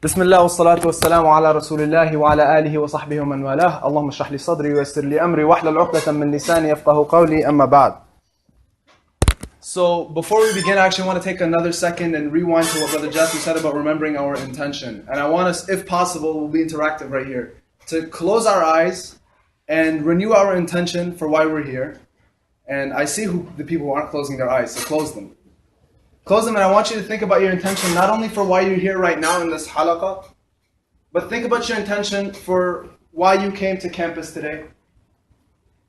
بسم الله والصلاة والسلام على رسول الله وعلى آله وصحبه ومن والاه. اللهم اشرح لي صدري ويسر لي أمري واحلل عقدة من لساني يفقهوا قولي أما بعد. So before we begin, I actually want to take another second and rewind to what Brother Jasper said about remembering our intention. And I want us, if possible, we'll be interactive right here, to close our eyes and renew our intention for why we're here. And I see the people who aren't closing their eyes, so close them. Close them, and I want you to think about your intention not only for why you're here right now in this halaqa, but think about your intention for why you came to campus today.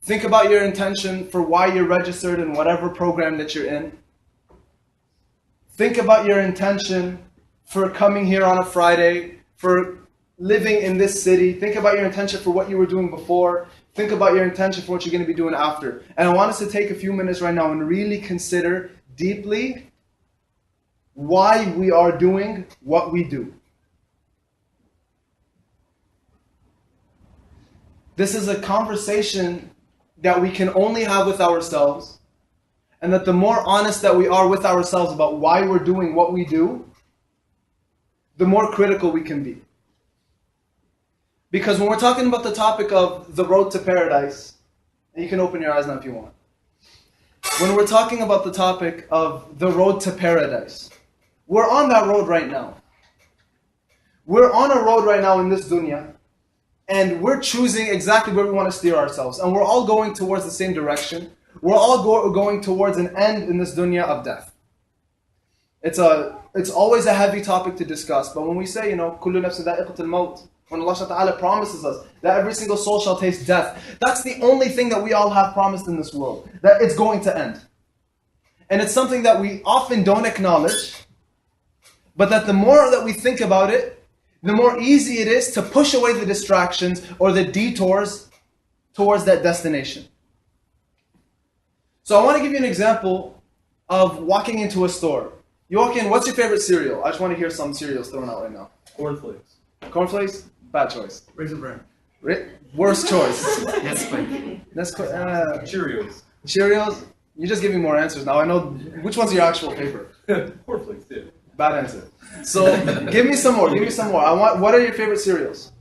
Think about your intention for why you're registered in whatever program that you're in. Think about your intention for coming here on a Friday, for living in this city. Think about your intention for what you were doing before. Think about your intention for what you're going to be doing after. And I want us to take a few minutes right now and really consider deeply why we are doing what we do. This is a conversation that we can only have with ourselves, and that the more honest that we are with ourselves about why we're doing what we do, the more critical we can be. Because when we're talking about the topic of the road to paradise, and you can open your eyes now if you want. When we're talking about the topic of the road to paradise, we're on that road right now. We're on a road right now in this dunya, and we're choosing exactly where we want to steer ourselves. And we're all going towards the same direction. We're all going towards an end in this dunya of death. It's always a heavy topic to discuss, but when we say, كُلُّ نَفْسٍ ذَائِقَةُ الْمَوْتِ, when Allah Ta'ala promises us that every single soul shall taste death, that's the only thing that we all have promised in this world, that it's going to end. And it's something that we often don't acknowledge, but that the more that we think about it, the more easy it is to push away the distractions or the detours towards that destination. So I want to give you an example of walking into a store. You walk in, what's your favorite cereal? I just want to hear some cereals thrown out right now. Cornflakes. Cornflakes? Bad choice. Raisin Bran. Worst choice. Nesquik. Cheerios. Cheerios? You're just giving more answers now. I know, which one's your actual favorite? Cornflakes, yeah. Bad answer. So, give me some more. What are your favorite cereals?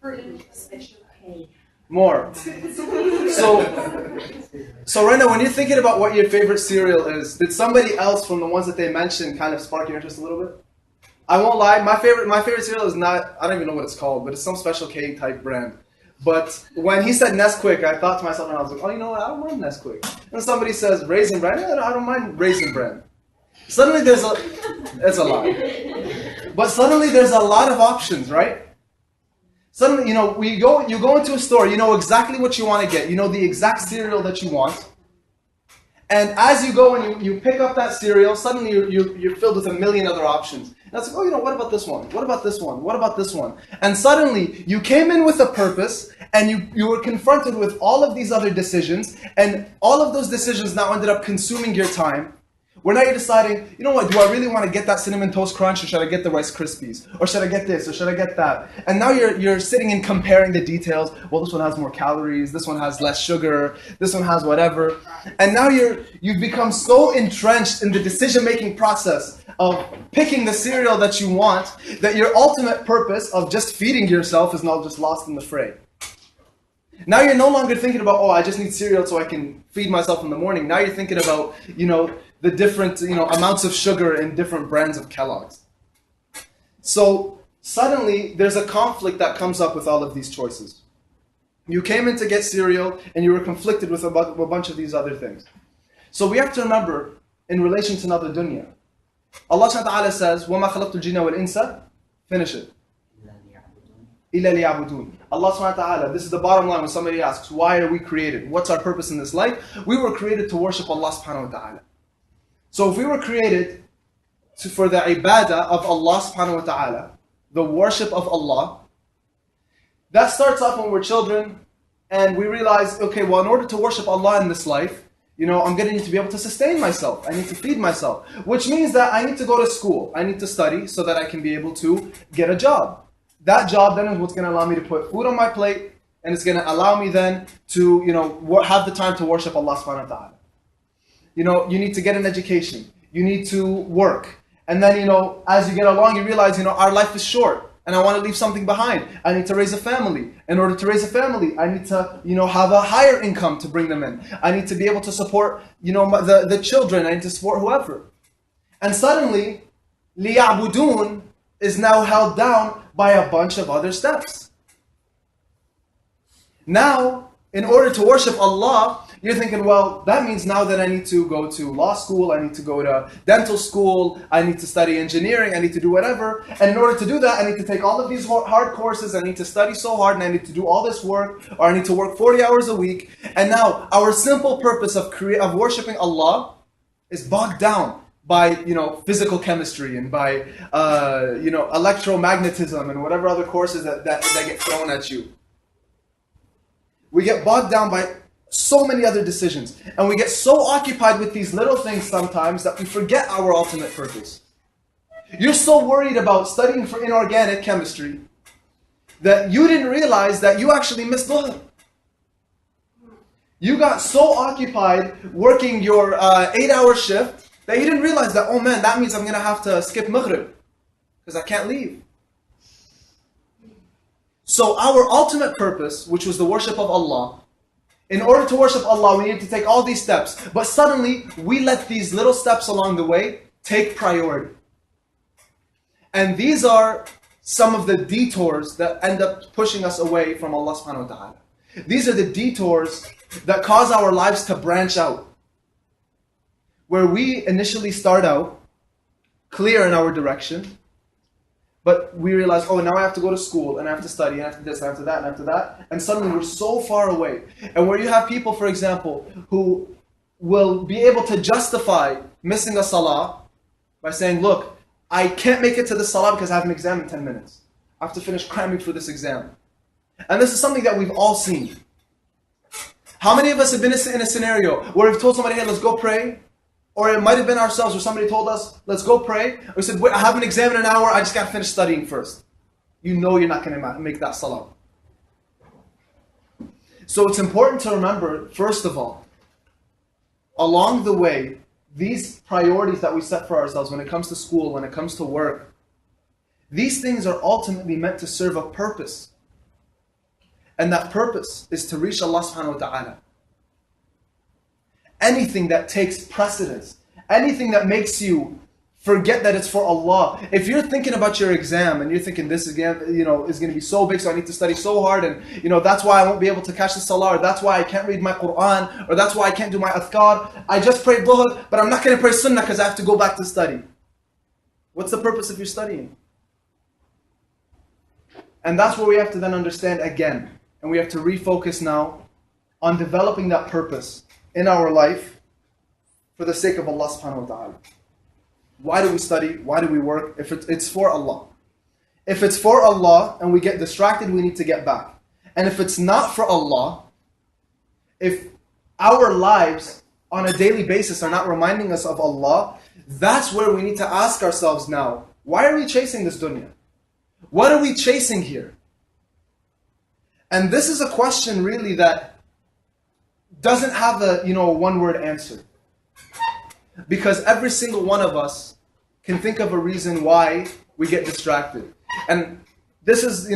Fruit special K. More. So right now, when you're thinking about what your favorite cereal is, did somebody else from the ones that they mentioned kind of spark your interest a little bit? I won't lie, my favorite cereal is not, I don't even know what it's called, but it's some special K type brand. But when he said Nesquik, I thought to myself, and I was like, oh, you know what, I don't mind Nesquik. And somebody says Raisin Bran, I don't mind Raisin Bran. Suddenly it's a lot. But suddenly there's a lot of options, right? Suddenly, you go into a store, you know exactly what you want to get. You know the exact cereal that you want. And as you go and you pick up that cereal, suddenly you're filled with a million other options. And it's like, what about this one? What about this one? What about this one? And suddenly you came in with a purpose, and you were confronted with all of these other decisions, and all of those decisions now ended up consuming your time. Where now you're deciding, do I really want to get that Cinnamon Toast Crunch, or should I get the Rice Krispies? Or should I get this, or should I get that? And now you're sitting and comparing the details. Well, this one has more calories, this one has less sugar, this one has whatever. And now you've become so entrenched in the decision-making process of picking the cereal that you want, that your ultimate purpose of just feeding yourself is now just lost in the fray. Now you're no longer thinking about, I just need cereal so I can feed myself in the morning. Now you're thinking about, the different, amounts of sugar in different brands of Kellogg's. So suddenly there's a conflict that comes up with all of these choices. You came in to get cereal and you were conflicted with a bunch of these other things. So we have to remember, in relation to another dunya, Allah subhanahu wa ta'ala says, وَمَا خَلَقْتُ الْجِنَّ وَالْإِنسَ, finish it. إِلَّا لِيَعْبُدُونَ. Allah subhanahu wa ta'ala, this is the bottom line when somebody asks, why are we created? What's our purpose in this life? We were created to worship Allah subhanahu wa ta'ala. So if we were created for the ibadah of Allah subhanahu wa ta'ala, the worship of Allah, that starts off when we're children, and we realize, okay, well, in order to worship Allah in this life, I'm going to need to be able to sustain myself. I need to feed myself, which means that I need to go to school. I need to study so that I can be able to get a job. That job then is what's going to allow me to put food on my plate, and it's going to allow me then to, have the time to worship Allah subhanahu wa ta'ala. You need to get an education. You need to work. And then, as you get along, you realize, our life is short. And I want to leave something behind. I need to raise a family. In order to raise a family, I need to, have a higher income to bring them in. I need to be able to support, the children. I need to support whoever. And suddenly, لِيَعْبُدُونَ is now held down by a bunch of other steps. Now, in order to worship Allah, you're thinking, well, that means now that I need to go to law school, I need to go to dental school, I need to study engineering, I need to do whatever. And in order to do that, I need to take all of these hard courses, I need to study so hard, and I need to do all this work, or I need to work 40 hours a week. And now, our simple purpose of worshiping Allah is bogged down by, physical chemistry and by, electromagnetism and whatever other courses that get thrown at you. We get bogged down by so many other decisions. And we get so occupied with these little things sometimes that we forget our ultimate purpose. You're so worried about studying for inorganic chemistry that you didn't realize that you actually missed Dhuhr. You got so occupied working your 8-hour shift that you didn't realize that, oh man, that means I'm going to have to skip Maghrib because I can't leave. So our ultimate purpose, which was the worship of Allah, in order to worship Allah, we need to take all these steps. But suddenly, we let these little steps along the way take priority. And these are some of the detours that end up pushing us away from Allah subhanahu wa ta'ala. These are the detours that cause our lives to branch out. Where we initially start out clear in our direction, but we realize, oh, now I have to go to school, and I have to study, and after this, and after that, and after that. And suddenly we're so far away. And where you have people, for example, who will be able to justify missing a salah by saying, look, I can't make it to the salah because I have an exam in 10 minutes. I have to finish cramming for this exam. And this is something that we've all seen. How many of us have been in a scenario where we've told somebody, hey, let's go pray? Or it might have been ourselves where somebody told us, let's go pray. Or we said, wait, I have an exam in an hour, I just got to finish studying first. You know you're not going to make that salah. So it's important to remember, first of all, along the way, these priorities that we set for ourselves when it comes to school, when it comes to work, these things are ultimately meant to serve a purpose. And that purpose is to reach Allah subhanahu wa ta'ala. Anything that takes precedence, anything that makes you forget that it's for Allah. If you're thinking about your exam and you're thinking this exam, is going to be so big, so I need to study so hard, and that's why I won't be able to catch the salah, or that's why I can't read my Quran, or that's why I can't do my adhkar. I just prayed dhuhr, but I'm not going to pray sunnah because I have to go back to study. What's the purpose of your studying? And that's where we have to then understand again, and we have to refocus now on developing that purpose in our life for the sake of Allah subhanahu wa ta'ala. Why do we study? Why do we work? If it's for Allah. If it's for Allah and we get distracted, we need to get back. And if it's not for Allah, if our lives on a daily basis are not reminding us of Allah, that's where we need to ask ourselves now, why are we chasing this dunya? What are we chasing here? And this is a question really that doesn't have a one-word answer. Because every single one of us can think of a reason why we get distracted. And this is,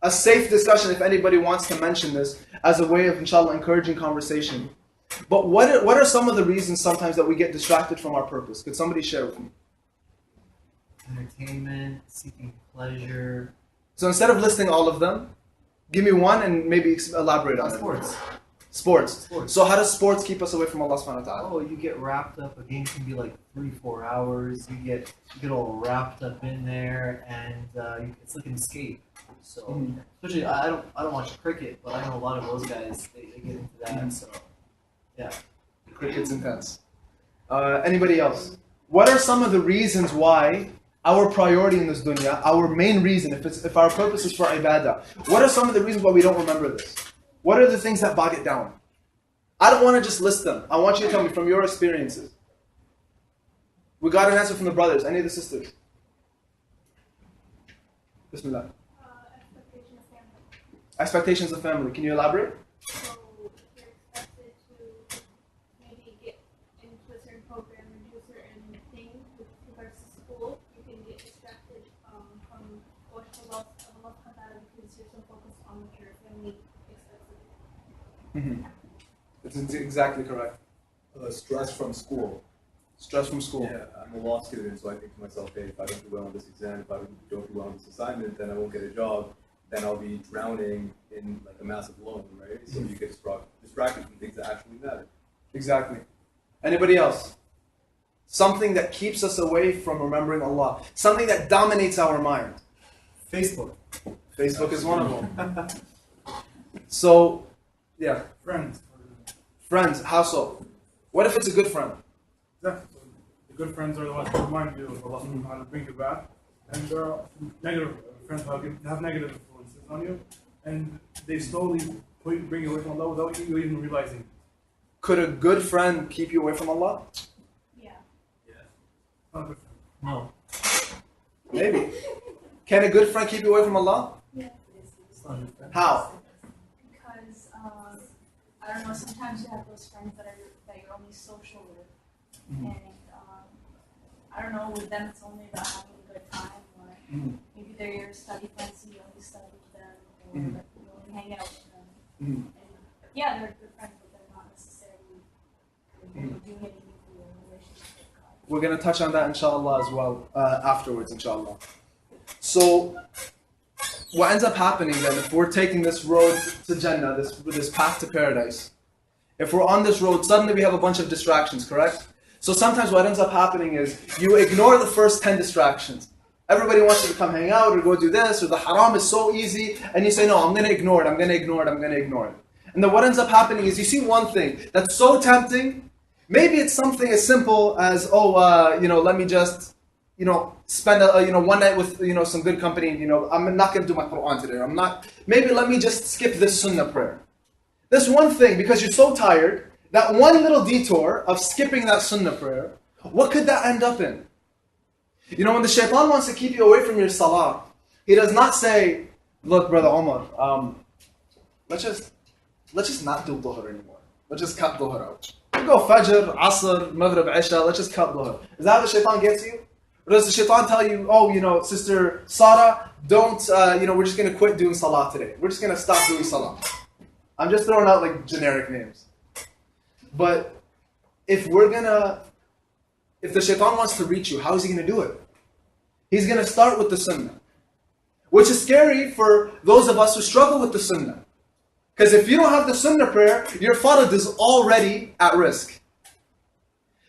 a safe discussion if anybody wants to mention this as a way of, inshallah, encouraging conversation. But what are some of the reasons sometimes that we get distracted from our purpose? Could somebody share with me? Entertainment, seeking pleasure. So instead of listing all of them, give me one and maybe elaborate on it. Sports. So how does sports keep us away from Allah subhanahu wa ta'ala? Oh, you get wrapped up. A game can be like 3-4 hours. You get all wrapped up in there, and it's like an escape. So especially, I don't watch cricket, but I know a lot of those guys. They get into that. So yeah, Cricket's intense. Anybody else? What are some of the reasons why our priority in this dunya, our main reason, if our purpose is for ibadah, what are some of the reasons why we don't remember this? What are the things that bog it down? I don't want to just list them. I want you to tell me from your experiences. We got an answer from the brothers. Any of the sisters? Bismillah. Expectations of family. Expectations of family. Can you elaborate? So you're expected to maybe get into a certain program and do a certain thing with regards Allah because you're so focused on what your family expects of you. It's exactly correct. Stress from school. Stress from school. Yeah, I'm a law student, so I think to myself, hey, if I don't do well on this exam, if I don't do well on this assignment, then I won't get a job. Then I'll be drowning in like a massive loan, right? So you get distracted from things that actually matter. Exactly. Anybody else? Something that keeps us away from remembering Allah. Something that dominates our mind. Facebook. Facebook is one of them. So, yeah. Friends. Friends, how so? What if it's a good friend? Exactly. So the good friends are the ones who remind you of Allah subhanahu wa ta'ala, bring you back. And there are negative friends who have negative influences on you. And they slowly bring you away from Allah without you even realizing. Could a good friend keep you away from Allah? Yeah. Not a good friend. No. Maybe. Can a good friend keep you away from Allah? Yeah. It's not a good friend. How? Because I don't know. Sometimes you have those friends that you're only social with, and I don't know. With them, it's only about having a good time, or maybe they're your study friends, so you only study with them, or you only hang out with them. And, yeah, they're good friends, but they're not necessarily doing anything for your relationship with God. We're going to touch on that inshallah as well afterwards, inshallah. So, what ends up happening then, if we're taking this road to Jannah, this path to paradise, if we're on this road, suddenly we have a bunch of distractions, correct? So sometimes what ends up happening is you ignore the first 10 distractions. Everybody wants you to come hang out or go do this, or the haram is so easy, and you say, no, I'm going to ignore it, I'm going to ignore it, I'm going to ignore it. And then what ends up happening is you see one thing that's so tempting. Maybe it's something as simple as, let me just, spend one night with, some good company. I'm not going to do my Quran today. Maybe let me just skip this sunnah prayer. This one thing, because you're so tired, that one little detour of skipping that sunnah prayer, what could that end up in? When the shaitan wants to keep you away from your salah, he does not say, look, brother Omar, let's just not do dhuhr anymore. Let's just cut dhuhr out. We'll go fajr, asr, maghrib, isha, let's just cut dhuhr. Is that how the shaitan gets you? Or does the shaitan tell you, Sister Sarah, don't, we're just going to quit doing salah today. We're just going to stop doing salah. I'm just throwing out like generic names. But if the shaitan wants to reach you, how is he going to do it? He's going to start with the sunnah. Which is scary for those of us who struggle with the sunnah. Because if you don't have the sunnah prayer, your farad is already at risk.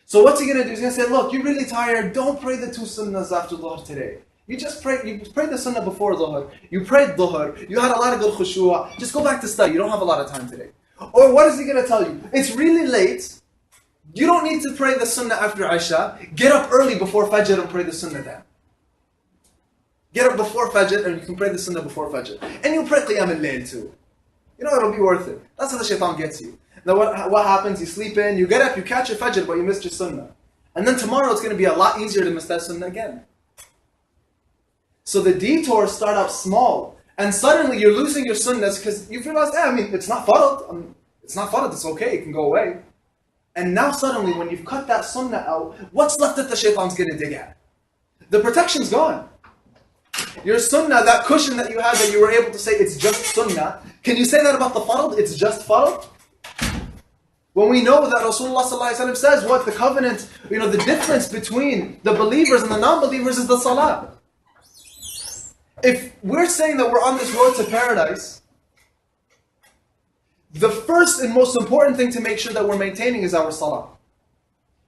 So what's he going to do? He's going to say, look, you're really tired, don't pray the 2 sunnahs after dhuhr today. You prayed the sunnah before dhuhr, you prayed dhuhr, you had a lot of good khushu'ah, just go back to study, you don't have a lot of time today. Or what is he going to tell you? It's really late, you don't need to pray the sunnah after Isha, get up early before Fajr and pray the sunnah then. Get up before Fajr and you can pray the sunnah before Fajr. And you pray Qiyam al-Layl too. It'll be worth it. That's how the shaitan gets you. Now what happens? You sleep in, you get up, you catch your Fajr, but you missed your sunnah. And then tomorrow it's going to be a lot easier to miss that sunnah again. So the detours start out small, and suddenly you're losing your sunnahs because you realize, it's not farad. It's not farad, it's okay, it can go away. And now suddenly when you've cut that sunnah out, what's left that the shaitan's going to dig at? The protection's gone. Your sunnah, that cushion that you had that you were able to say it's just sunnah, can you say that about the farad? It's just farad? When we know that Rasulullah ﷺ says what the covenant, the difference between the believers and the non-believers is the salah. If we're saying that we're on this road to paradise, the first and most important thing to make sure that we're maintaining is our salah.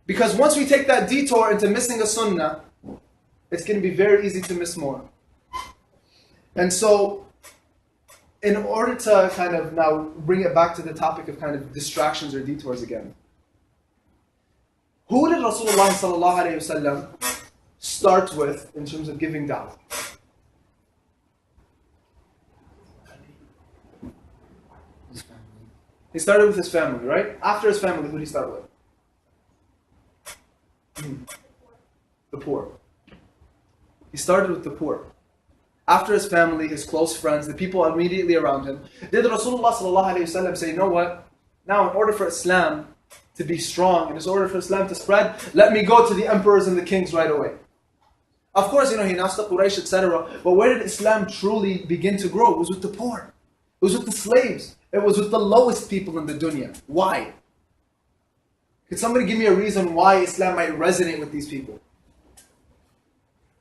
Because once we take that detour into missing a sunnah, it's going to be very easy to miss more. And so, in order to kind of now bring it back to the topic of kind of distractions or detours again, who did Rasulullah ﷺ start with in terms of giving da'wah? He started with his family, right? After his family, who did he start with? The poor. He started with the poor. After his family, his close friends, the people immediately around him, did Rasulullah ﷺ say, you know what? Now in order for Islam to be strong, and in order for Islam to spread, let me go to the emperors and the kings right away. Of course, he announced the Quraysh, etc. But where did Islam truly begin to grow? It was with the poor. It was with the slaves. It was with the lowest people in the dunya. Why? Could somebody give me a reason why Islam might resonate with these people?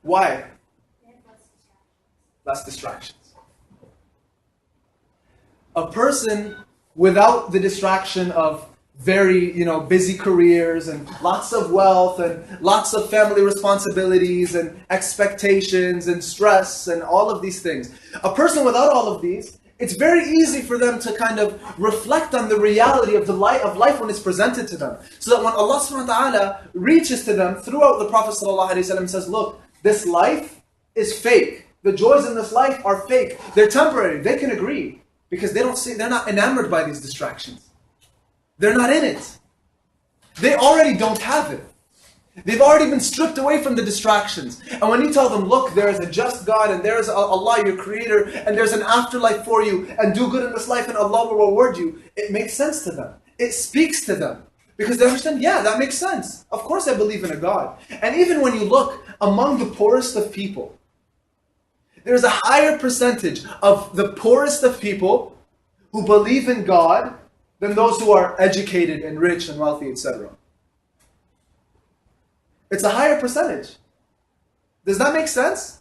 Why? Less distractions. A person without the distraction of very, busy careers and lots of wealth and lots of family responsibilities and expectations and stress and all of these things. A person without all of these, it's very easy for them to kind of reflect on the reality of life when it's presented to them. So that when Allah subhanahu wa ta'ala reaches to them throughout the Prophet sallallahu alaihi wasallam says, look, this life is fake. The joys in this life are fake. They're temporary. They can agree because they're not enamored by these distractions. They're not in it. They already don't have it. They've already been stripped away from the distractions. And when you tell them, look, there is a just God and there is Allah, your creator, and there's an afterlife for you, and do good in this life and Allah will reward you, it makes sense to them. It speaks to them. Because they understand, yeah, that makes sense. Of course I believe in a God. And even when you look among the poorest of people, there's a higher percentage of the poorest of people who believe in God than those who are educated and rich and wealthy, etc. It's a higher percentage. Does that make sense?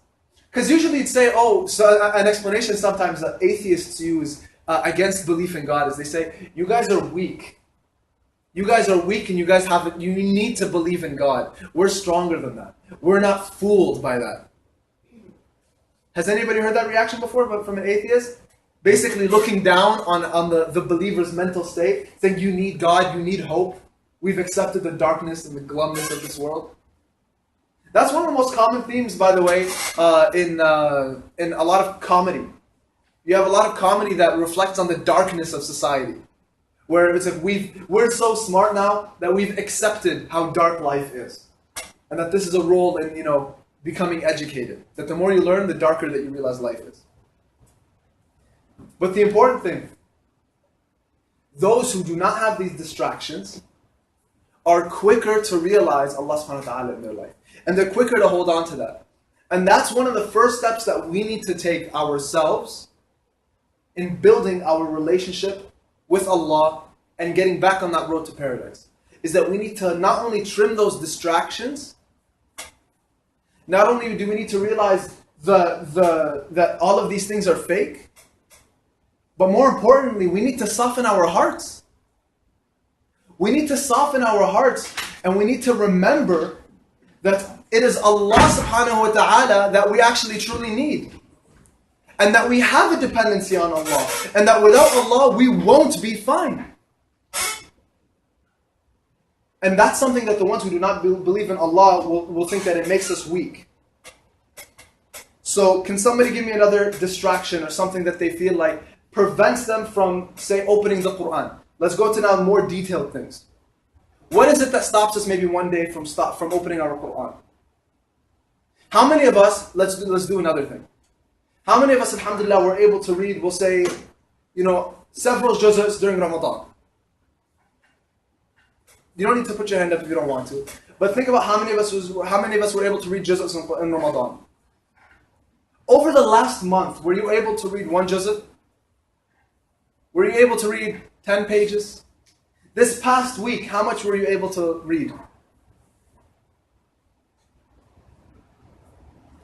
Because usually you'd say, an explanation sometimes that atheists use against belief in God is they say, you guys are weak. You guys are weak and you need to believe in God. We're stronger than that. We're not fooled by that. Has anybody heard that reaction before from an atheist? Basically looking down on the believer's mental state, saying you need God, you need hope. We've accepted the darkness and the glumness of this world. That's one of the most common themes, by the way, in a lot of comedy. You have a lot of comedy that reflects on the darkness of society. Where it's like we're so smart now that we've accepted how dark life is. And that this is a role in, becoming educated. That the more you learn, the darker that you realize life is. But the important thing, those who do not have these distractions are quicker to realize Allah subhanahu wa ta'ala in their life. And they're quicker to hold on to that. And that's one of the first steps that we need to take ourselves in building our relationship with Allah and getting back on that road to paradise. Is that we need to not only trim those distractions, not only do we need to realize that all of these things are fake, but more importantly, we need to soften our hearts. We need to soften our hearts and we need to remember that it is Allah subhanahu wa ta'ala that we actually truly need. And that we have a dependency on Allah. And that without Allah, we won't be fine. And that's something that the ones who do not believe in Allah will think that it makes us weak. So can somebody give me another distraction or something that they feel like prevents them from, say, opening the Quran? Let's go to now more detailed things. What is it that stops us maybe one day from opening our Quran? How many of us, let's do another thing. How many of us, alhamdulillah, were able to read, we'll say, several juz's during Ramadan? You don't need to put your hand up if you don't want to. But think about how many of us were able to read juz's in Ramadan. Over the last month, were you able to read one juz'? Were you able to read 10 pages? This past week, how much were you able to read?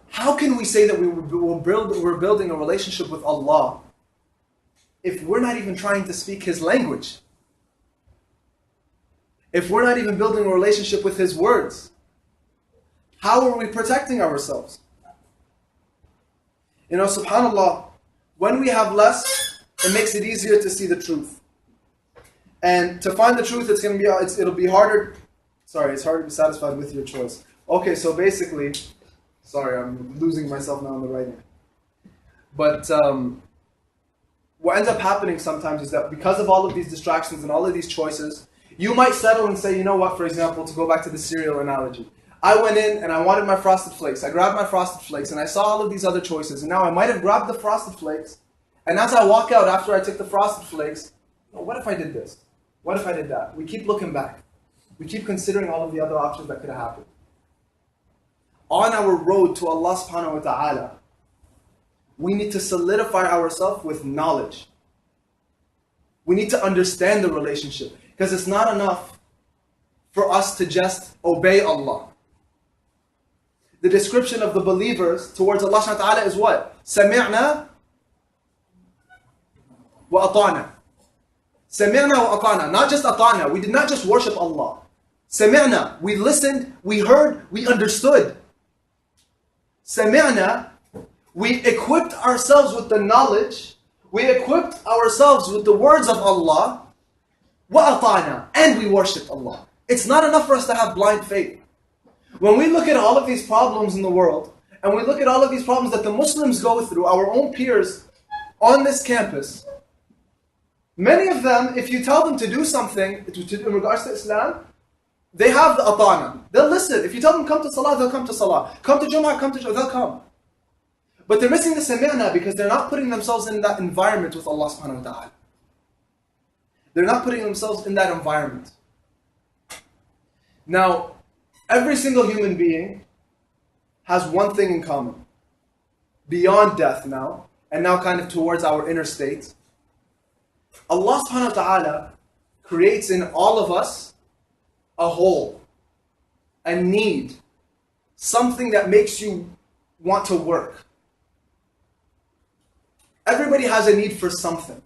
How can we say that we're building a relationship with Allah if we're not even trying to speak His language? If we're not even building a relationship with His words? How are we protecting ourselves? SubhanAllah, when we have less, it makes it easier to see the truth. And to find the truth, it'll be harder. Sorry, it's harder to be satisfied with your choice. Okay, so basically, sorry, I'm losing myself now in the writing. But what ends up happening sometimes is that because of all of these distractions and all of these choices, you might settle and say, you know what, for example, to go back to the cereal analogy. I went in and I wanted my Frosted Flakes. I grabbed my Frosted Flakes and I saw all of these other choices. And now I might have grabbed the Frosted Flakes. And as I walk out after I took the Frosted Flakes, what if I did this? What if I did that? We keep looking back. We keep considering all of the other options that could have happened. on our road to Allah subhanahu wa ta'ala, we need to solidify ourselves with knowledge. We need to understand the relationship. Because it's not enough for us to just obey Allah. The description of the believers towards Allah subhanahu wa ta'ala is what? Sami'na wa ata'na. Sami'na wa ata'na. Not just ata'na. We did not just worship Allah. Sami'na. We listened, we heard, we understood. Sami'na. We equipped ourselves with the knowledge. We equipped ourselves with the words of Allah. Wa ata'na. And we worshipped Allah. It's not enough for us to have blind faith. When we look at all of these problems in the world, and we look at all of these problems that the Muslims go through, our own peers on this campus, many of them, if you tell them to do something in regards to Islam, they have the ata'na. They'll listen. If you tell them come to Salah, they'll come to Salah. Come to Jum'ah, come to Jum'ah, they'll come. But they're missing the sami'na because they're not putting themselves in that environment with Allah subhanahu wa ta'ala. They're not putting themselves in that environment. Now, every single human being has one thing in common. Beyond death now, and now kind of towards our inner state, Allah subhanahu wa ta'ala creates in all of us a hole, a need, something that makes you want to work. Everybody has a need for something.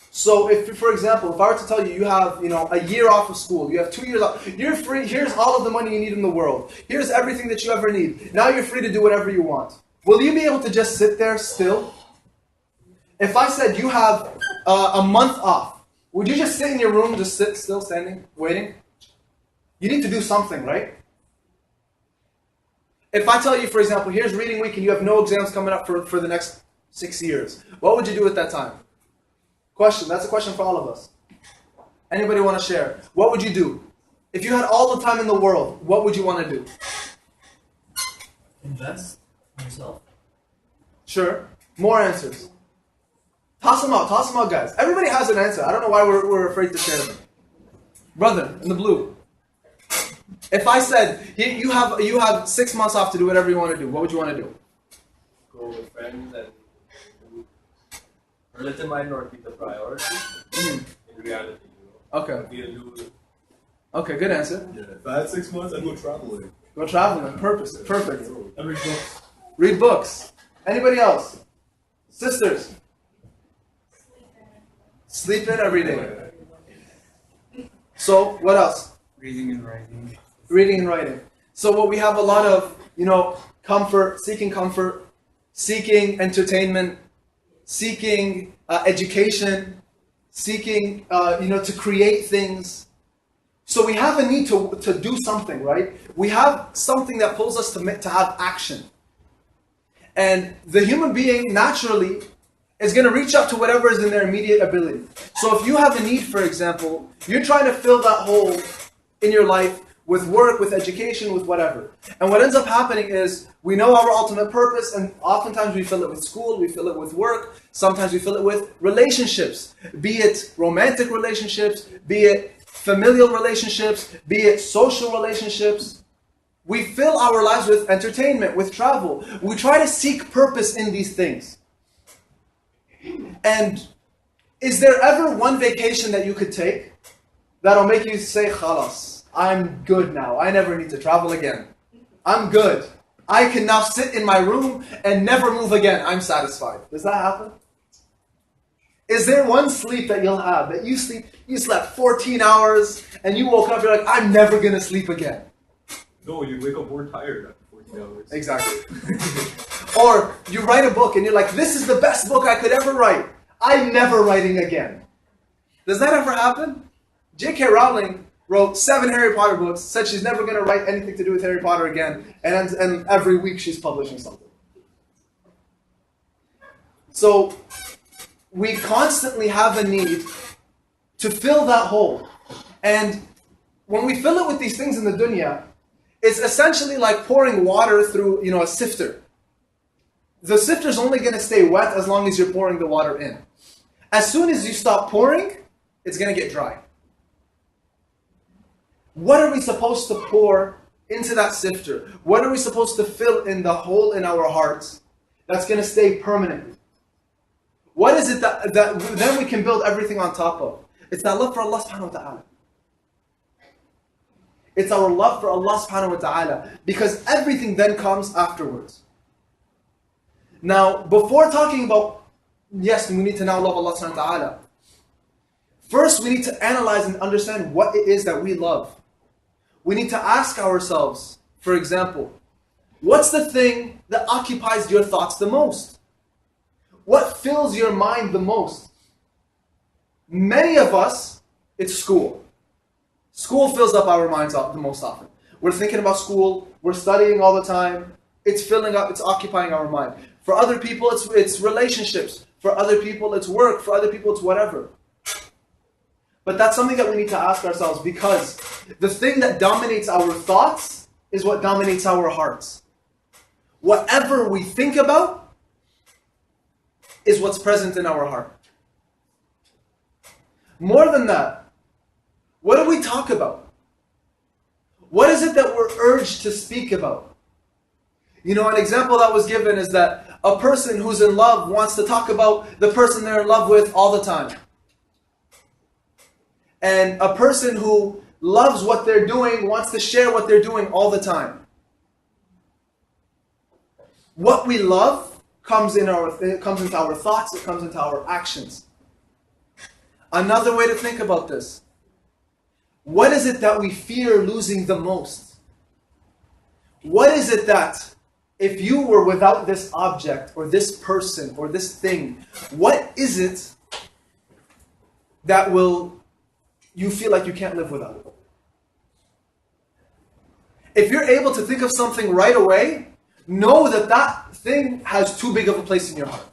So if, for example, if I were to tell you, you have, a year off of school, you have 2 years off, you're free, here's all of the money you need in the world. Here's everything that you ever need. Now you're free to do whatever you want. Will you be able to just sit there still? If I said you have a month off, would you just sit in your room, just sit still, standing, waiting? You need to do something, right? If I tell you, for example, here's reading week and you have no exams coming up for the next 6 years, what would you do at that time? Question. That's a question for all of us. Anybody want to share? What would you do? If you had all the time in the world, what would you want to do? Invest in yourself. Sure. More answers. Toss them out, guys. Everybody has an answer. I don't know why we're afraid to share them. Brother, in the blue. If I said, you have 6 months off to do whatever you want to do, what would you want to do? Go with friends and religion might not be the priority in reality. Okay. Okay, good answer. Yeah, if I had 6 months, I'd go traveling. Go traveling. Perfect. I read books. Read books. Anybody else? Sisters. Sleep in every day. So, what else? Reading and writing. Reading and writing. So what we have a lot of, comfort, seeking entertainment, seeking education, seeking, to create things. So we have a need to do something, right? We have something that pulls us to have action. And the human being naturally is going to reach out to whatever is in their immediate ability. So if you have a need, for example, you're trying to fill that hole in your life with work, with education, with whatever. And what ends up happening is we know our ultimate purpose, and oftentimes we fill it with school, we fill it with work, sometimes we fill it with relationships, be it romantic relationships, be it familial relationships, be it social relationships. We fill our lives with entertainment, with travel. We try to seek purpose in these things. And is there ever one vacation that you could take that'll make you say, Khalas, I'm good now. I never need to travel again. I'm good. I can now sit in my room and never move again. I'm satisfied. Does that happen? Is there one sleep that you'll have that you slept 14 hours and you woke up, you're like, I'm never going to sleep again? No, you wake up more tired after 14 hours. Exactly. Or you write a book and you're like, this is the best book I could ever write. I'm never writing again. Does that ever happen? J.K. Rowling wrote 7 Harry Potter books, said she's never going to write anything to do with Harry Potter again, and every week she's publishing something. So we constantly have a need to fill that hole. And when we fill it with these things in the dunya, it's essentially like pouring water through, a sifter. The sifter's only going to stay wet as long as you're pouring the water in. As soon as you stop pouring, it's going to get dry. What are we supposed to pour into that sifter? What are we supposed to fill in the hole in our hearts that's going to stay permanent? What is it that then we can build everything on top of? It's that love for Allah subhanahu wa ta'ala. It's our love for Allah subhanahu wa ta'ala, because everything then comes afterwards. Now, before talking about, yes, we need to now love Allah subhanahu wa ta'ala, first we need to analyze and understand what it is that we love. We need to ask ourselves, for example, what's the thing that occupies your thoughts the most? What fills your mind the most? Many of us, it's school. School fills up our minds the most often. We're thinking about school, we're studying all the time, it's filling up, it's occupying our mind. For other people, it's relationships. For other people, it's work. For other people, it's whatever. But that's something that we need to ask ourselves, because the thing that dominates our thoughts is what dominates our hearts. Whatever we think about is what's present in our heart. More than that, what do we talk about? What is it that we're urged to speak about? You know, an example that was given is that a person who's in love wants to talk about the person they're in love with all the time. And a person who loves what they're doing wants to share what they're doing all the time. What we love comes into our thoughts, it comes into our actions. Another way to think about this. What is it that we fear losing the most? What is it that, if you were without this object or this person or this thing, what is it that you feel like you can't live without it? If you're able to think of something right away, know that that thing has too big of a place in your heart.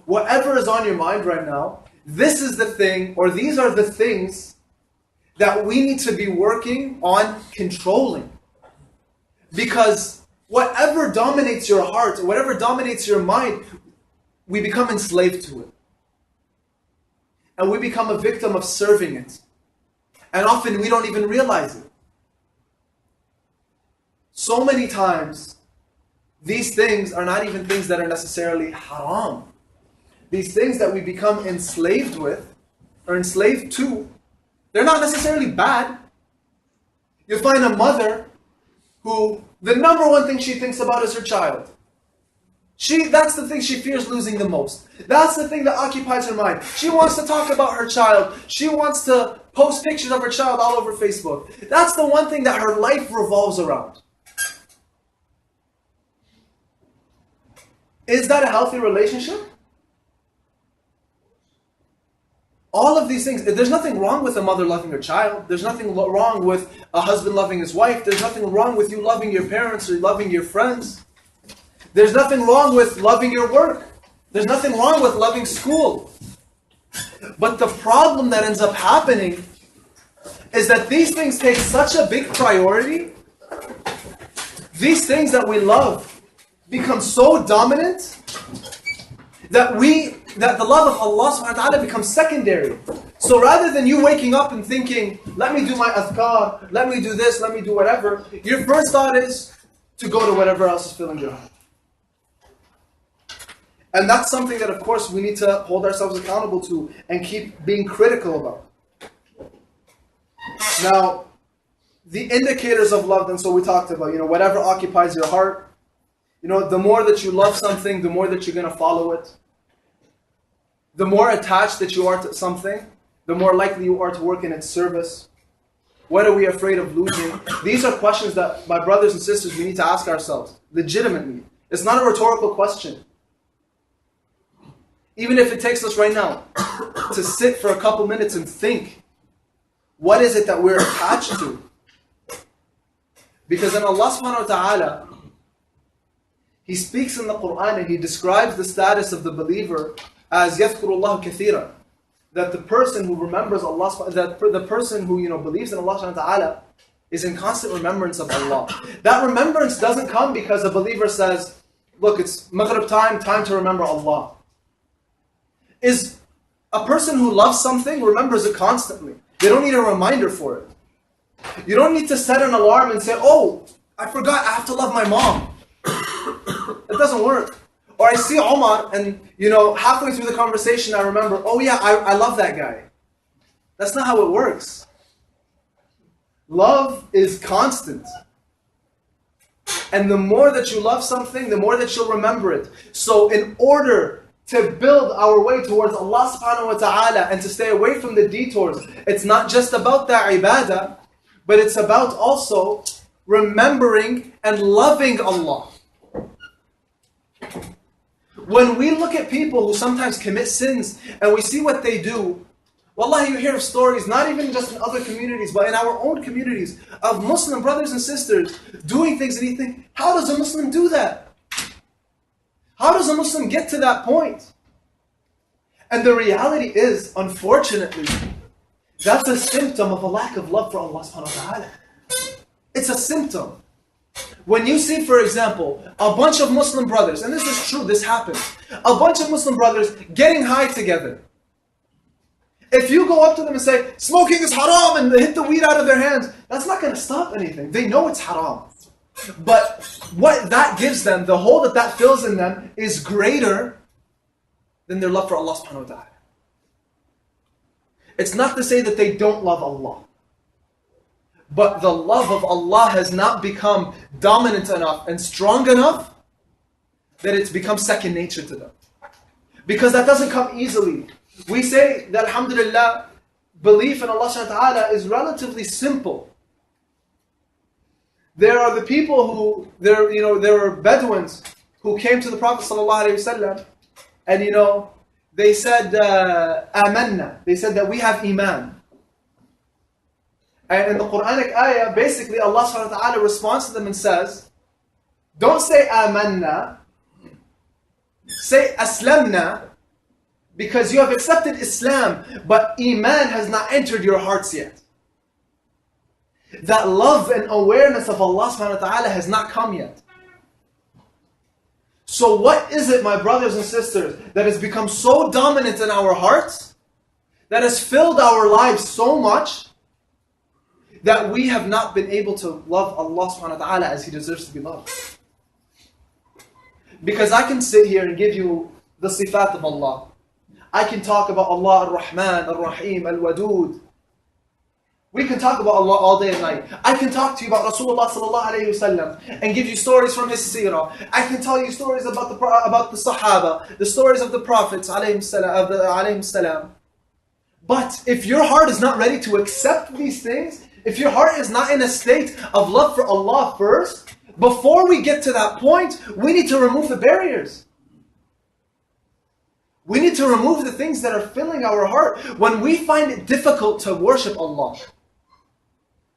Whatever is on your mind right now, this is the thing, or these are the things that we need to be working on controlling. Because whatever dominates your heart, whatever dominates your mind, we become enslaved to it. And we become a victim of serving it. And often we don't even realize it. So many times, these things are not even things that are necessarily haram. These things that we become enslaved with, or enslaved to, they're not necessarily bad. You'll find a mother who the number one thing she thinks about is her child. That's the thing she fears losing the most. That's the thing that occupies her mind. She wants to talk about her child. She wants to post pictures of her child all over Facebook. That's the one thing that her life revolves around. Is that a healthy relationship? All of these things, there's nothing wrong with a mother loving her child. There's nothing wrong with a husband loving his wife. There's nothing wrong with you loving your parents or loving your friends. There's nothing wrong with loving your work. There's nothing wrong with loving school. But the problem that ends up happening is that these things take such a big priority. These things that we love become so dominant that the love of Allah subhanahu wa ta'ala becomes secondary. So rather than you waking up and thinking, let me do my adhkar, let me do this, let me do whatever, your first thought is to go to whatever else is filling your heart. And that's something that, of course, we need to hold ourselves accountable to and keep being critical about. Now, the indicators of love, and so we talked about, whatever occupies your heart, the more that you love something, the more that you're going to follow it. The more attached that you are to something, the more likely you are to work in its service. What are we afraid of losing? These are questions that, my brothers and sisters, we need to ask ourselves, legitimately. It's not a rhetorical question. Even if it takes us right now to sit for a couple minutes and think, what is it that we're attached to? Because in Allah subhanahu wa ta'ala, He speaks in the Quran and He describes the status of the believer as يَذْكُرُ اللَّهُ كَثِيرًا. That the person who remembers Allah, that the person who believes in Allah subhanahu wa ta'ala is in constant remembrance of Allah. That remembrance doesn't come because a believer says, look, it's Maghrib time to remember Allah. Is a person who loves something remembers it constantly. They don't need a reminder for it. You don't need to set an alarm and say, oh, I forgot, I have to love my mom. It doesn't work. Or I see Omar and, halfway through the conversation I remember, oh yeah, I love that guy. That's not how it works. Love is constant. And the more that you love something, the more that you'll remember it. So in order to build our way towards Allah subhanahu wa ta'ala and to stay away from the detours, it's not just about that ibadah, but it's about also remembering and loving Allah. When we look at people who sometimes commit sins and we see what they do, wallahi, you hear of stories, not even just in other communities, but in our own communities, of Muslim brothers and sisters doing things, and you think, how does a Muslim do that? How does a Muslim get to that point? And the reality is, unfortunately, that's a symptom of a lack of love for Allah subhanahu wa ta'ala. It's a symptom. When you see, for example, a bunch of Muslim brothers, and this is true, this happens, a bunch of Muslim brothers getting high together. If you go up to them and say, smoking is haram, and they hit the weed out of their hands, that's not going to stop anything. They know it's haram. But what that gives them, the hole that fills in them, is greater than their love for Allah subhanahu wa ta'ala. It's not to say that they don't love Allah. But the love of Allah has not become dominant enough and strong enough that it's become second nature to them. Because that doesn't come easily. We say that, alhamdulillah, belief in Allah subhanahu wa ta'ala is relatively simple. There are the people who, there were Bedouins who came to the Prophet sallallahu alaihi wasallam, and they said, amanna. They said that we have iman. And in the Quranic ayah, basically Allah subhanahu wa ta'ala responds to them and says, don't say amanna, say aslamna, because you have accepted Islam, but iman has not entered your hearts yet. That love and awareness of Allah subhanahu wa ta'ala has not come yet. So what is it, my brothers and sisters, that has become so dominant in our hearts, that has filled our lives so much, that we have not been able to love Allah subhanahu wa ta'ala as He deserves to be loved? Because I can sit here and give you the sifat of Allah. I can talk about Allah Ar-Rahman, Ar-Rahim, Al-Wadud. We can talk about Allah all day and night. I can talk to you about Rasulullah sallallahu alayhi wasallam and give you stories from his seerah. I can tell you stories about the Sahaba, the stories of the Prophets alayhim salam. But if your heart is not ready to accept these things, if your heart is not in a state of love for Allah first, before we get to that point, we need to remove the barriers. We need to remove the things that are filling our heart. When we find it difficult to worship Allah.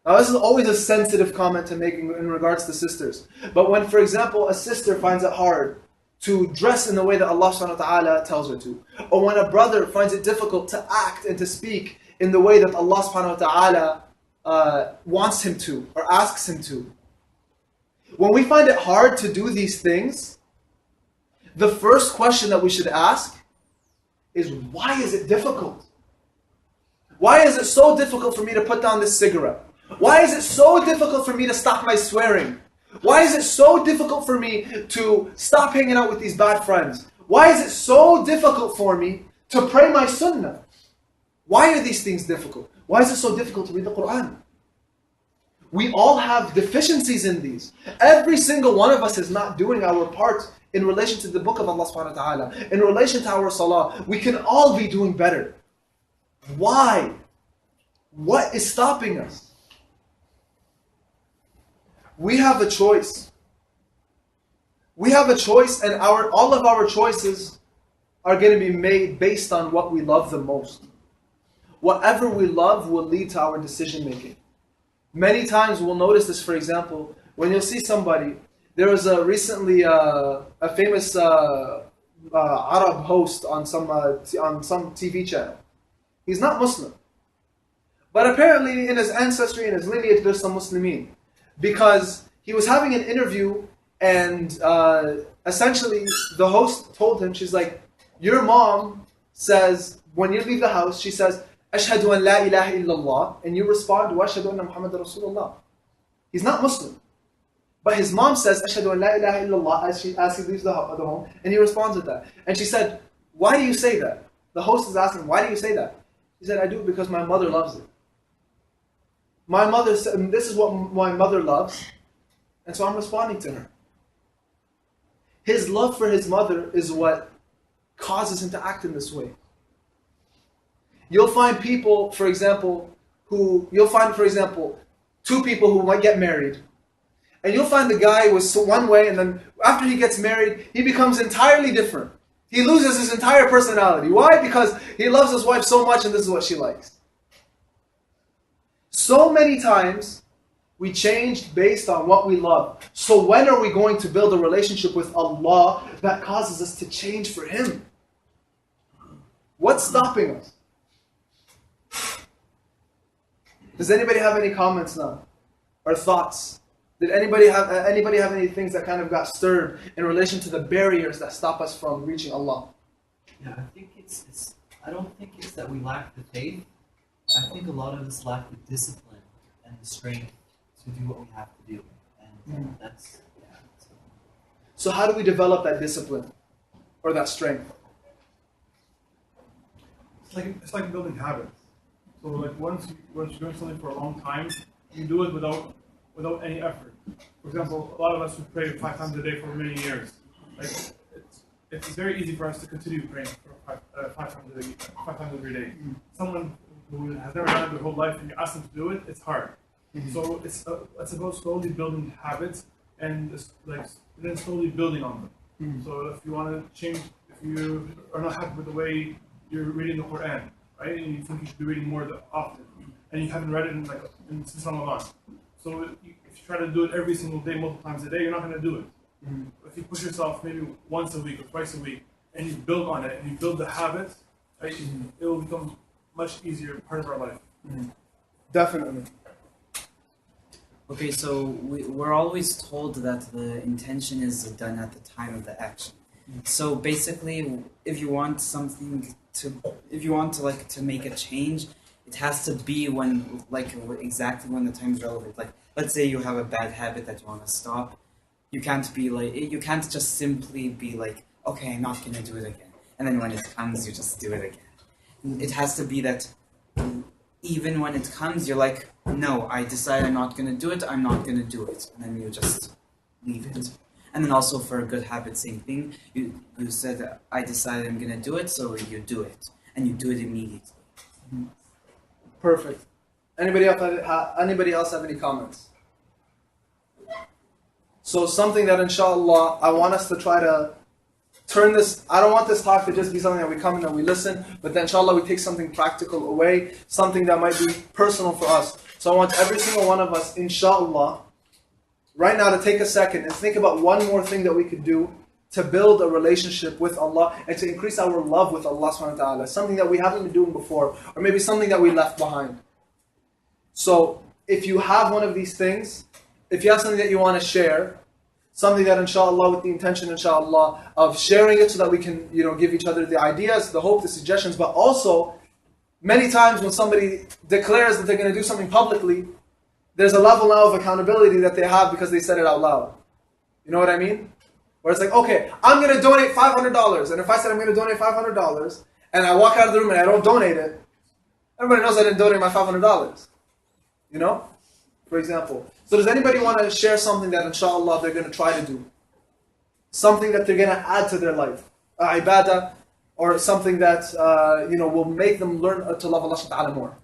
Now this is always a sensitive comment to make in regards to sisters. But when, for example, a sister finds it hard to dress in the way that Allah subhanahu wa ta'ala tells her to, or when a brother finds it difficult to act and to speak in the way that Allah subhanahu wa ta'ala wants him to, or asks him to. When we find it hard to do these things, the first question that we should ask is, why is it difficult? Why is it so difficult for me to put down this cigarette? Why is it so difficult for me to stop my swearing? Why is it so difficult for me to stop hanging out with these bad friends? Why is it so difficult for me to pray my sunnah? Why are these things difficult? Why is it so difficult to read the Quran? We all have deficiencies in these. Every single one of us is not doing our part in relation to the book of Allah subhanahu wa ta'ala, in relation to our salah. We can all be doing better. Why? What is stopping us? We have a choice. We have a choice, and all of our choices are going to be made based on what we love the most. Whatever we love will lead to our decision making. Many times we'll notice this, for example, when you'll see somebody. There was recently a famous Arab host on some TV channel. He's not Muslim. But apparently in his ancestry, in his lineage, there's some Muslimin. Because he was having an interview and essentially the host told him, she's like, your mom says, when you leave the house, she says, Ashhadu an la ilaha illallah, and you respond, wa ashhadu anna Muhammad Rasulullah. He's not Muslim. But his mom says, Ashhadu an la ilaha illallah, as he leaves the home, and he responds with that. And she said, why do you say that? The host is asking, why do you say that? He said, I do it because my mother loves it. My mother said, this is what my mother loves, and so I'm responding to her. His love for his mother is what causes him to act in this way. You'll find people, for example, two people who might get married. And you'll find the guy was one way, and then after he gets married, he becomes entirely different. He loses his entire personality. Why? Because he loves his wife so much and this is what she likes. So many times, we changed based on what we love. So when are we going to build a relationship with Allah that causes us to change for Him? What's stopping us? Does anybody have any comments now? Or thoughts? Did anybody have any things that kind of got stirred in relation to the barriers that stop us from reaching Allah? Yeah, I think I don't think it's that we lack the faith. I think a lot of us lack the discipline and the strength to do what we have to do. And that's, yeah. So how do we develop that discipline or that strength? It's like building habits. So like once you're doing something for a long time, you do it without any effort. For example, a lot of us who pray 5 times a day for many years. Like it's very easy for us to continue praying for 5 times every day. Someone who has never done it their whole life and you ask them to do it, it's hard. So it's about slowly building habits and then slowly building on them. So if you want to change, if you are not happy with the way you're reading the Quran, right, and you think you should be reading more often, and you haven't read it since Ramadan. So if you try to do it every single day, multiple times a day, you're not going to do it. If you push yourself maybe once a week or twice a week, and you build on it, and you build the habit, right, it will become much easier part of our life. Definitely. Okay, so we're always told that the intention is done at the time of the action. So basically, if you want to make a change, it has to be exactly when the time is relevant. Like, let's say you have a bad habit that you want to stop. You can't just simply be like, okay, I'm not gonna do it again. And then when it comes, you just do it again. It has to be that even when it comes, you're like, no, I decide I'm not gonna do it, I'm not gonna do it. And then you just leave it. And then also for a good habit, same thing. You said, I decided I'm gonna do it, so you do it. And you do it immediately. Perfect. Anybody else have any comments? So something that inshallah, I want us to try to turn this, I don't want this talk to just be something that we come in and we listen, but then inshallah we take something practical away, something that might be personal for us. So I want every single one of us, inshallah, right now to take a second and think about one more thing that we could do to build a relationship with Allah and to increase our love with Allah subhanahu wa ta'ala. Something that we haven't been doing before, or maybe something that we left behind. So if you have one of these things, if you have something that you want to share, something that inshallah, with the intention inshallah of sharing it so that we can give each other the ideas, the hope, the suggestions, but also many times when somebody declares that they're going to do something publicly, there's a level now of accountability that they have because they said it out loud. You know what I mean? Where it's like, okay, I'm going to donate $500, and if I said I'm going to donate $500 and I walk out of the room and I don't donate it, everybody knows I didn't donate my $500. You know? For example. So does anybody want to share something that inshallah they're going to try to do? Something that they're going to add to their life. Ibadah, or something that will make them learn to love Allah subhanahu wa ta'ala more.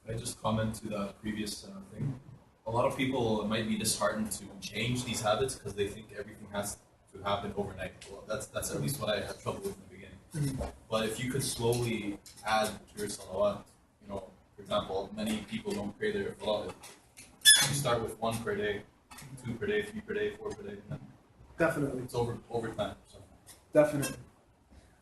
Can I just comment to that previous thing? A lot of people might be disheartened to change these habits because they think everything has to happen overnight. Well, that's at least what I had trouble with in the beginning. But if you could slowly add to your salawat, for example, many people don't pray their salawat. You start with 1 per day, 2 per day, 3 per day, 4 per day. Definitely. It's over time. So. Definitely.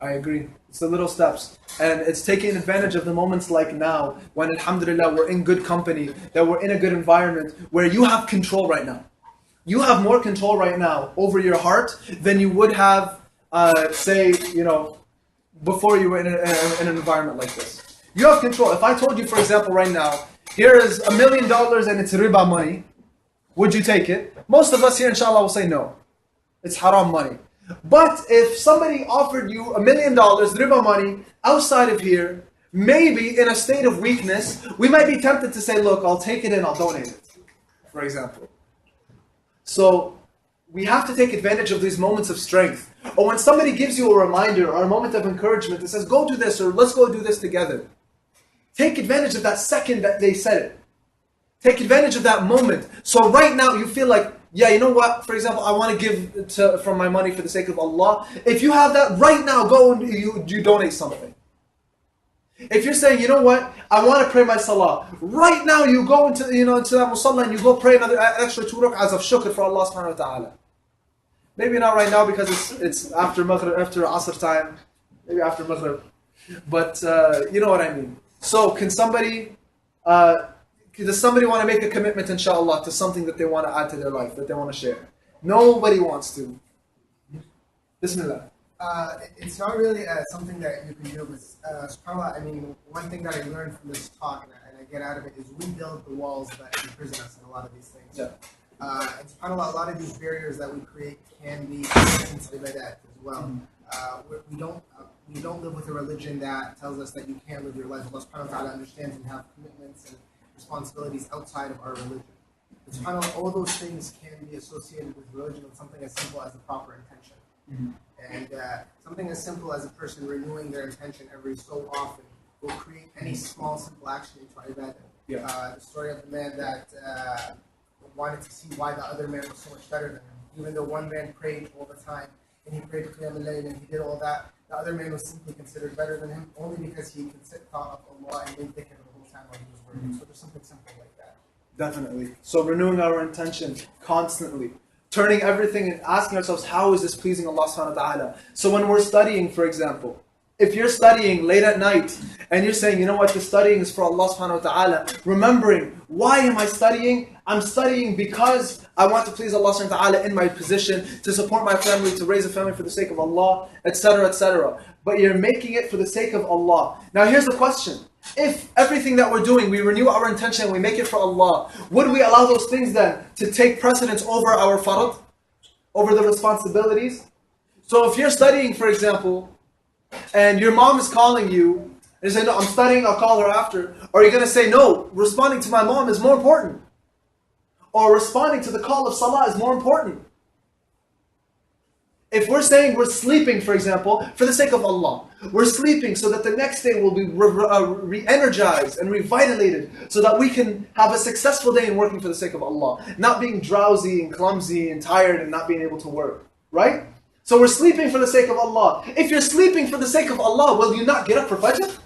I agree. It's the little steps. And it's taking advantage of the moments like now, when alhamdulillah we're in good company, that we're in a good environment, where you have control right now. You have more control right now over your heart than you would have, before you were in an environment like this. You have control. If I told you, for example, right now, here is $1 million and it's riba money, would you take it? Most of us here, inshallah, will say no. It's haram money. But if somebody offered you $1 million riba money outside of here, maybe in a state of weakness, we might be tempted to say, look, I'll take it and I'll donate it, for example. So we have to take advantage of these moments of strength. Or when somebody gives you a reminder or a moment of encouragement that says, go do this, or let's go do this together. Take advantage of that second that they said it. Take advantage of that moment. So right now you feel like, yeah, you know what? For example, I want to give from my money for the sake of Allah. If you have that right now, go and you donate something. If you're saying, you know what, I want to pray my salah, right now you go into that musalla and you go pray another extra 2 rak'ahs of shukr for Allah subhanahu wa ta'ala. Maybe not right now because it's after Maghrib, after Asr time, maybe after Maghrib. But you know what I mean. So does somebody want to make a commitment, inshallah, to something that they want to add to their life, that they want to share? Nobody wants to. Bismillah. It's not really something that you can do with subhanAllah. I mean, one thing that I learned from this talk and I get out of it is we build the walls that imprison us in a lot of these things. Yeah. And subhanAllah, a lot of these barriers that we create can be into that as well. We don't live with a religion that tells us that you can't live your life. Allah subhanahu wa ta'ala understands and have commitments and responsibilities outside of our religion. But subhanAllah, all those things can be associated with religion with something as simple as the proper intention. And something as simple as a person renewing their intention every so often will create any small, simple action into ibadah. The story of the man that wanted to see why the other man was so much better than him. Even though one man prayed all the time, and he prayed Qiyam al-Layl and he did all that, the other man was simply considered better than him only because he thought of Allah and made dhikr the whole time while he was working. So there's something simple like that. Definitely. So renewing our intention constantly. Turning everything and asking ourselves, how is this pleasing Allah subhanahu wa ta'ala? So when we're studying, for example, if you're studying late at night and you're saying, you know what, the studying is for Allah subhanahu wa ta'ala, remembering, why am I studying? I'm studying because I want to please Allah subhanahu wa ta'ala in my position, to support my family, to raise a family for the sake of Allah, etc., etc. But you're making it for the sake of Allah. Now here's the question. If everything that we're doing, we renew our intention and we make it for Allah, would we allow those things then to take precedence over our farad? Over the responsibilities? So if you're studying, for example, and your mom is calling you, and you say, no, I'm studying, I'll call her after. Or you're going to say, no, responding to my mom is more important. Or responding to the call of salah is more important. If we're saying we're sleeping, for example, for the sake of Allah, we're sleeping so that the next day will be re-energized and revitalated so that we can have a successful day in working for the sake of Allah, not being drowsy and clumsy and tired and not being able to work, right? So we're sleeping for the sake of Allah. If you're sleeping for the sake of Allah, will you not get up for Fajr?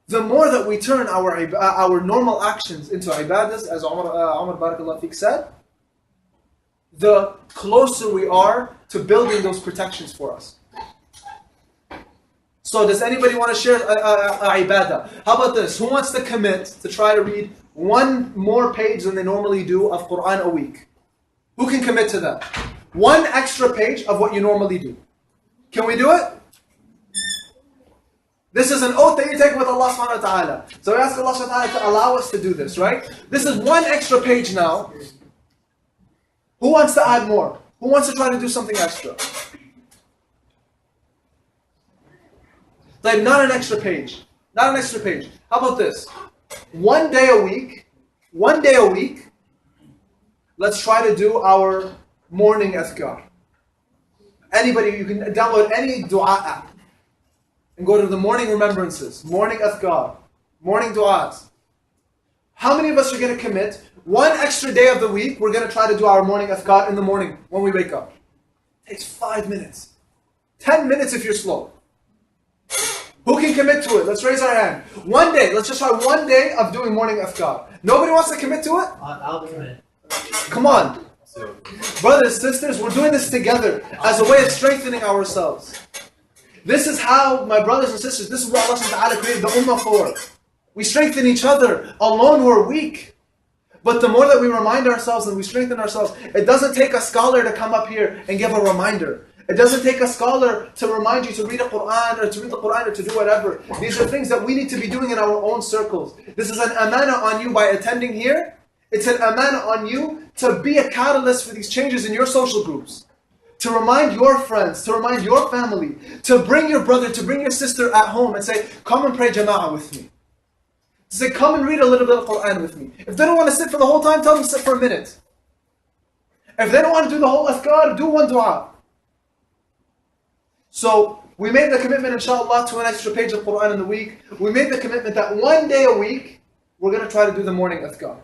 The more that we turn our normal actions into ibadahs, as Umar Barakallah Fiqh said, the closer we are to building those protections for us. So does anybody want to share ibadah? How about this? Who wants to commit to try to read one more page than they normally do of Quran a week? Who can commit to that? One extra page of what you normally do. Can we do it? This is an oath that you take with Allah subhanahu wa ta'ala. So we ask Allah subhanahu wa ta'ala to allow us to do this, right? This is one extra page now. Who wants to add more? Who wants to try to do something extra? Like not an extra page. Not an extra page. How about this? One day a week, let's try to do our morning adhkar. Anybody, you can download any dua app and go to the morning remembrances, morning adhkar, morning du'as. How many of us are going to commit? One extra day of the week, we're going to try to do our morning adhkar in the morning when we wake up. It takes 5 minutes. 10 minutes if you're slow. Who can commit to it? Let's raise our hand. One day, let's just try one day of doing morning adhkar. Nobody wants to commit to it? I'll commit. Come on. Brothers, sisters, we're doing this together as a way of strengthening ourselves. This is how, my brothers and sisters, this is what Allah subhanahu wa ta'ala created the ummah for. We strengthen each other. Alone we're weak. But the more that we remind ourselves and we strengthen ourselves, it doesn't take a scholar to come up here and give a reminder. It doesn't take a scholar to remind you to read a Quran or to read the Quran or to do whatever. These are things that we need to be doing in our own circles. This is an amana on you by attending here. It's an amana on you to be a catalyst for these changes in your social groups. To remind your friends, to remind your family, to bring your brother, to bring your sister at home and say, come and pray jama'ah with me. To say, come and read a little bit of Quran with me. If they don't want to sit for the whole time, tell them to sit for a minute. If they don't want to do the whole azkar, do one dua. So, we made the commitment, inshallah, to an extra page of Quran in the week. We made the commitment that one day a week, we're going to try to do the morning azkar.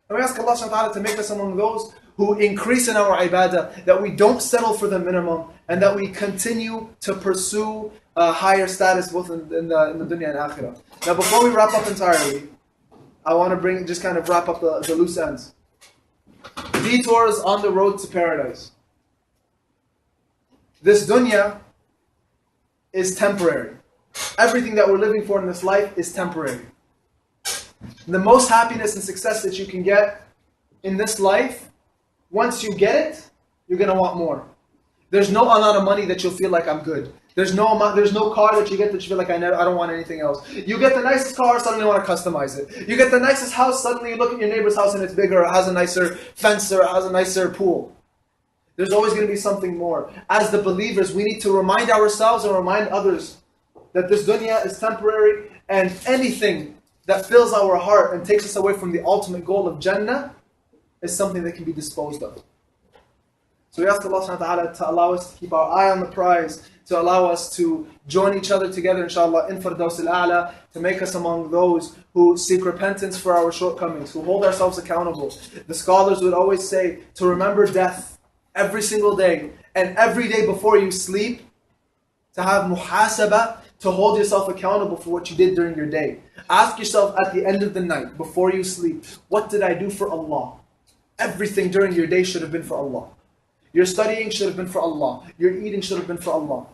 And we ask Allah subhanahu wa ta'ala to make us among those who increase in our ibadah, that we don't settle for the minimum, and that we continue to pursue a higher status both in the dunya and akhirah. Now, before we wrap up entirely, I want to just kind of wrap up the loose ends. Detours on the road to paradise. This dunya is temporary. Everything that we're living for in this life is temporary. The most happiness and success that you can get in this life, once you get it, you're going to want more. There's no amount of money that you'll feel like I'm good. There's no car that you get that you feel like I don't want anything else. You get the nicest car, suddenly you want to customize it. You get the nicest house, suddenly you look at your neighbor's house and it's bigger, it has a nicer fence, or it has a nicer pool. There's always going to be something more. As the believers, we need to remind ourselves and remind others that this dunya is temporary, and anything that fills our heart and takes us away from the ultimate goal of Jannah is something that can be disposed of. So we ask Allah subhanahu wa ta'ala to allow us to keep our eye on the prize, to allow us to join each other together, inshallah, in Firdaus al-A'la, to make us among those who seek repentance for our shortcomings, who hold ourselves accountable. The scholars would always say to remember death every single day, and every day before you sleep, to have muhasabah, to hold yourself accountable for what you did during your day. Ask yourself at the end of the night, before you sleep, what did I do for Allah? Everything during your day should have been for Allah. Your studying should have been for Allah. Your eating should have been for Allah.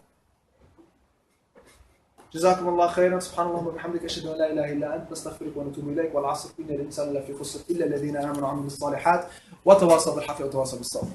جزاكم الله خيرا سبحان الله وبحمدك أشهد أن لا إله إلا أنت نستغفرك ونتوب إليك والعصر إن الإنسان لفي خسر إلا الذين آمنوا وعملوا الصالحات وتواصوا بالحق وتواصوا بالصبر.